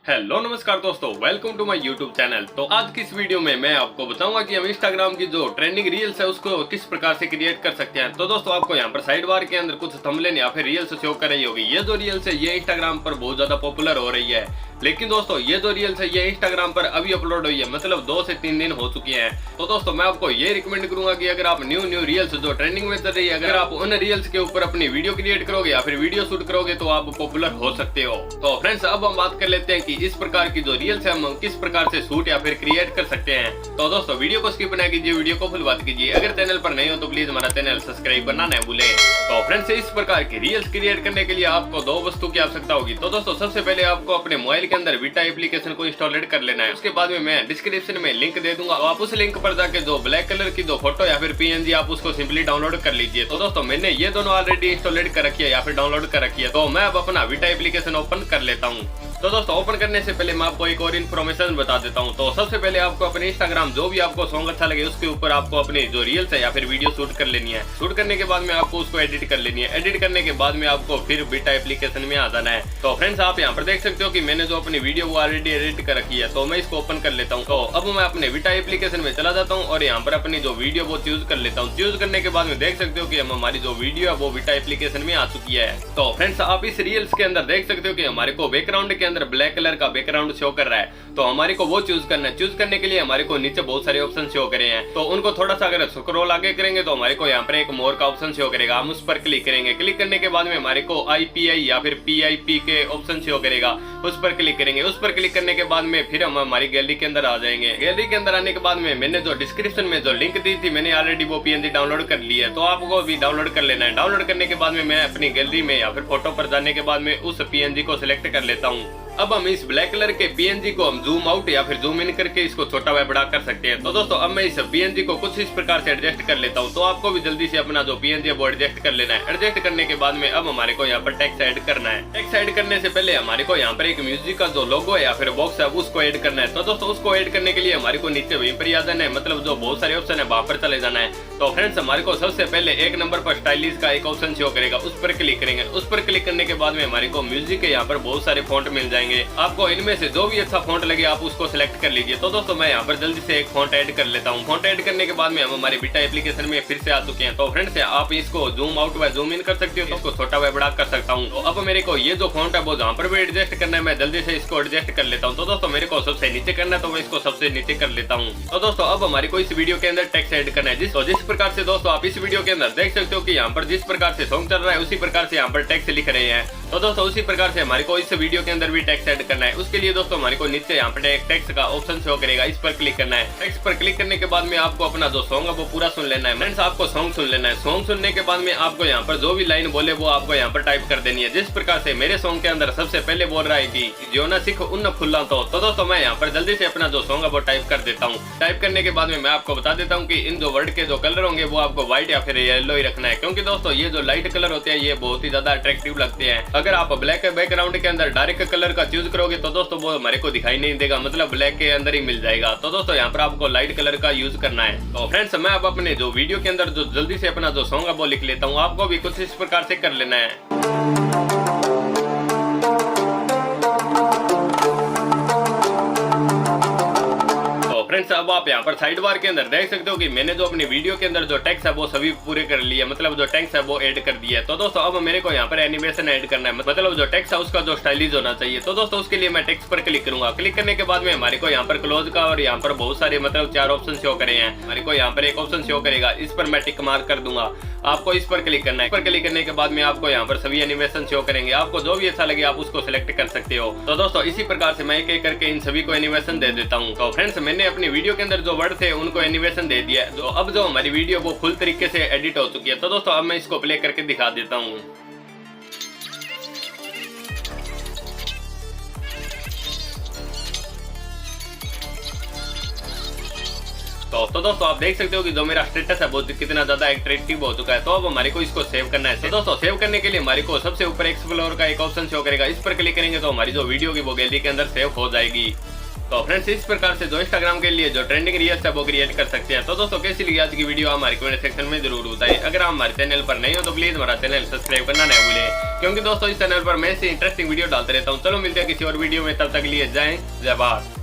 Hello नमस्कार दोस्तों, welcome to my YouTube channel. तो आज की इस वीडियो में मैं आपको बताऊंगा कि हम इंस्टाग्राम की जो ट्रेंडिंग रील्स है उसको किस प्रकार से क्रिएट कर सकते हैं। तो दोस्तों आपको यहाँ पर साइड बार के अंदर कुछ थंबनेल या फिर रील्स शो कर रही होगी। ये जो रील्स है ये इंस्टाग्राम पर बहुत ज्यादा पॉपुलर हो रही है, लेकिन दोस्तों ये जो रील्स है ये इंस्टाग्राम पर अभी अपलोड हुई है, मतलब 2 से 3 दिन हो चुकी हैं। तो दोस्तों मैं आपको ये रिकमेंड करूंगा कि अगर आप न्यू रील्स जो ट्रेंडिंग में चल रही है, अगर आप उन रील्स के ऊपर अपनी वीडियो क्रिएट करोगे या फिर वीडियो शूट करोगे तो आप पॉपुलर हो सकते हो। तो फ्रेंड्स अब हम बात कर लेते हैं कि इस प्रकार की जो रील्स है हम किस प्रकार से शूट या फिर क्रिएट कर सकते हैं। तो दोस्तों वीडियो को स्किप ना कीजिए, वीडियो को फुल बात कीजिए। अगर चैनल पर नहीं हो तो प्लीज हमारा चैनल सब्सक्राइब करना न भूलें। तो फ्रेंड्स इस प्रकार की रील्स क्रिएट करने के लिए आपको 2 वस्तु की आवश्यकता होगी। तो दोस्तों सबसे पहले आपको अपने मोबाइल के अंदर वीटा एप्लीकेशन को इंस्टॉल कर लेना है। उसके बाद में मैं डिस्क्रिप्शन में लिंक दे दूंगा, आप उस लिंक पर जाके जो ब्लैक कलर की जो फोटो या फिर पीएनजी आप उसको सिंपली डाउनलोड कर लीजिए। तो दोस्तों मैंने ये दोनों ऑलरेडी इंस्टॉल कर रखी है या फिर डाउनलोड कर रखी है। तो मैं अब अपना वीटा एप्लीकेशन ओपन कर लेता हूँ। तो दोस्तों ओपन करने से पहले मैं आपको एक और इन्फॉर्मेशन बता देता हूं। तो सबसे पहले आपको अपने इंस्टाग्राम जो भी आपको सॉन्ग अच्छा लगे उसके ऊपर आपको अपनी जो रील्स है या फिर वीडियो शूट कर लेनी है। शूट करने के बाद में आपको उसको एडिट कर लेनी है। एडिट करने के बाद में आपको फिर बीटा एप्लीकेशन में आ जाना है। तो फ्रेंड्स आप यहाँ पर देख सकते हो कि मैंने जो अपनी वीडियो वो ऑलरेडी एडिट कर रखी है। तो मैं इसको ओपन कर लेता हूँ। तो अब मैं अपने बीटा एप्लीकेशन में चला जाता हूँ और यहाँ पर अपनी जो वीडियो वो चूज कर लेता हूँ। चूज करने के बाद में देख सकते हो कि हमारी जो वीडियो है वो बीटा एप्लीकेशन में आ चुकी है। तो फ्रेंड्स आप इस रील्स के अंदर देख सकते हो कि हमारे को बैकग्राउंड के अंदर ब्लैक कलर का बैकग्राउंड शो कर रहा है। तो हमारे को वो चूज करना है। चूज करने के लिए हमारे को नीचे बहुत सारे ऑप्शन शो करे हैं। तो उनको थोड़ा सा अगर स्क्रॉल आगे करेंगे तो हमारे को यहाँ पर एक मोर का ऑप्शन शो करेगा। हम उस पर क्लिक करेंगे। क्लिक करने के बाद में हमारे को IPI या फिर PIP के ऑप्शन शो करेगा। उस पर क्लिक करेंगे। उस पर क्लिक करने के बाद में फिर हम हमारी गैलरी के अंदर आ जाएंगे। गैलरी के अंदर आने के बाद में मैंने जो डिस्क्रिप्शन में जो लिंक दी थी मैंने ऑलरेडी वो PNG डाउनलोड कर ली है। तो आपको भी डाउनलोड कर लेना है। डाउनलोड करने के बाद में मैं अपनी गैलरी में या फिर फोटो पर जाने के बाद में उस PNG को सिलेक्ट कर लेता हूँ। अब हम इस ब्लैक कलर के PNG को हम जूम आउट या फिर जूम इन करके इसको छोटा व बड़ा कर सकते हैं। तो दोस्तों अब मैं इस PNG को कुछ इस प्रकार से एडजस्ट कर लेता हूं। तो आपको भी जल्दी से अपना जो PNG है वो एडजस्ट कर लेना है। एडजस्ट करने के बाद में अब हमारे को यहाँ पर टेक्स्ट ऐड करना है। टेक्स्ट ऐड करने से पहले हमारे को यहाँ पर एक म्यूजिक का जो लोगो है या फिर बॉक्स है उसको ऐड करना है। तो दोस्तों उसको ऐड करने के लिए हमारे को नीचे वहीं पर आ जाना है, मतलब जो बहुत सारे ऑप्शन है वहां पर चले जाना है। तो फ्रेंड्स हमारे को सबसे पहले 1 नंबर पर स्टाइलिश का एक ऑप्शन शो करेगा, उस पर क्लिक करेंगे। उस पर क्लिक करने के बाद में हमारे को म्यूजिक के यहाँ पर बहुत सारे फॉन्ट मिल जाएंगे। आपको इनमें से जो भी अच्छा फॉन्ट लगे आप उसको सिलेक्ट कर लीजिए। तो दोस्तों मैं यहाँ पर जल्दी से एक फॉन्ट ऐड कर लेता हूँ। फॉन्ट ऐड करने के बाद में हम हमारे बीटा एप्लीकेशन में फिर से आ चुके हैं। तो फ्रेंड्स आप इसको जूम आउट व जूम इन कर सकते हो, तो इसको छोटा व बड़ा कर सकता हूँ। तो अब मेरे को ये जो फॉन्ट है वो जहाँ पर भी एडजस्ट करना है मैं जल्दी से इसको एडजस्ट कर लेता हूँ। तो दोस्तों मेरे को सबसे नीचे करना है तो मैं इसको सबसे नीचे कर लेता हूँ। तो दोस्तों अब हमारे को इस वीडियो के अंदर टेक्स्ट ऐड करना है। जिस प्रकार से दोस्तों आप इस वीडियो के अंदर देख सकते हो कि यहाँ पर जिस प्रकार से सॉन्ग चल रहा है उसी प्रकार से यहाँ पर टेक्स्ट लिख रहे हैं। तो दोस्तों उसी प्रकार से हमारे को इस वीडियो के अंदर भी टेक्स्ट ऐड करना है। उसके लिए दोस्तों हमारे को नीचे यहाँ पर एक टेक्स्ट का ऑप्शन शो करेगा, इस पर क्लिक करना है। टेक्स्ट पर क्लिक करने के बाद में आपको अपना जो सॉन्ग है वो पूरा सुन लेना है। फ्रेंड्स आपको सॉन्ग सुन लेना है। सॉन्ग सुनने के बाद में आपको यहाँ पर जो भी लाइन बोले वो आपको यहाँ पर टाइप कर देनी है। जिस प्रकार से मेरे सॉन्ग के अंदर सबसे पहले बोल रहा है कि जो ना सिख उन फुल्ला। तो दोस्तों मैं यहाँ पर जल्दी से अपना जो सॉन्ग है वो टाइप कर देता हूँ। टाइप करने के बाद में मैं आपको बता देता हूँ कि इन जो वर्ड के जो कलर होंगे वो आपको व्हाइट या फिर येलो ही रखना है, क्योंकि दोस्तों ये जो लाइट कलर होते हैं ये बहुत ही ज्यादा अट्रैक्टिव लगते हैं। अगर आप ब्लैक बैकग्राउंड के अंदर डार्क कलर का चूज करोगे तो दोस्तों वो हमारे को दिखाई नहीं देगा, मतलब ब्लैक के अंदर ही मिल जाएगा। तो दोस्तों यहाँ पर आपको लाइट कलर का यूज करना है। तो फ्रेंड्स मैं अब अपने जो वीडियो के अंदर जो जल्दी से अपना जो सॉन्ग है वो लिख लेता हूँ। आपको भी कुछ इस प्रकार से कर लेना है। फ्रेंड्स अब आप यहाँ पर साइड बार के अंदर देख सकते हो कि मैंने जो अपनी वीडियो के अंदर जो टेक्स्ट है वो सभी पूरे कर लिए, मतलब जो टेक्स्ट है वो ऐड कर दिया है। तो दोस्तों अब मेरे को यहाँ पर एनिमेशन ऐड करना है, मतलब जो टेक्स्ट है उसका जो स्टाइलिश होना चाहिए। तो दोस्तों उसके लिए मैं टेक्स्ट पर क्लिक करूंगा। क्लिक करने के बाद में हमारे को यहाँ पर क्लोज का और यहाँ पर बहुत सारे मतलब 4 ऑप्शन शो करे हैं। हमारे को यहाँ पर एक ऑप्शन शो करेगा, इस पर मैं टिक मार्क कर दूंगा। आपको इस पर क्लिक करना है। इस पर क्लिक करने के बाद में आपको यहाँ पर सभी एनिमेशन शो करेंगे। आपको जो भी अच्छा लगे आप उसको सिलेक्ट कर सकते हो। तो दोस्तों इसी प्रकार से मैं एक एक करके इन सभी को एनिमेशन दे देता हूँ। तो फ्रेंड्स मैंने अपनी वीडियो के अंदर जो वर्ड थे उनको एनिमेशन दे दिया। तो अब जो हमारी वीडियो वो फुल तरीके से एडिट हो चुकी है। तो दोस्तों अब मैं इसको प्ले करके दिखा देता हूँ। तो दोस्तों आप देख सकते हो कि जो मेरा स्टेटस है वो कितना ज्यादा अट्रैक्टिव हो चुका है। तो अब हमारे को इसको सेव करना है। तो दोस्तों सेव करने के लिए हमारे को सबसे ऊपर एक्सप्लोर का एक ऑप्शन शो करेगा, इस पर क्लिक करेंगे तो हमारी जो वीडियो की वो गैलरी के अंदर सेव हो जाएगी। तो फ्रेंड्स इस प्रकार से जो इंस्टाग्राम के लिए जो ट्रेंडिंग रील्स है वो क्रिएट कर सकते हैं। तो दोस्तों कैसी लगी आज की वीडियो हमारे कमेंट सेक्शन में जरूर बताइए। अगर आप हमारे चैनल पर नहीं हो तो प्लीज हमारा चैनल सब्सक्राइब करना न भूलें, क्योंकि दोस्तों इस चैनल पर मैं ऐसी इंटरेस्टिंग वीडियो डालते रहता हूँ। चलो मिलते हैं किसी और वीडियो में, तब तक लिए जय भारत।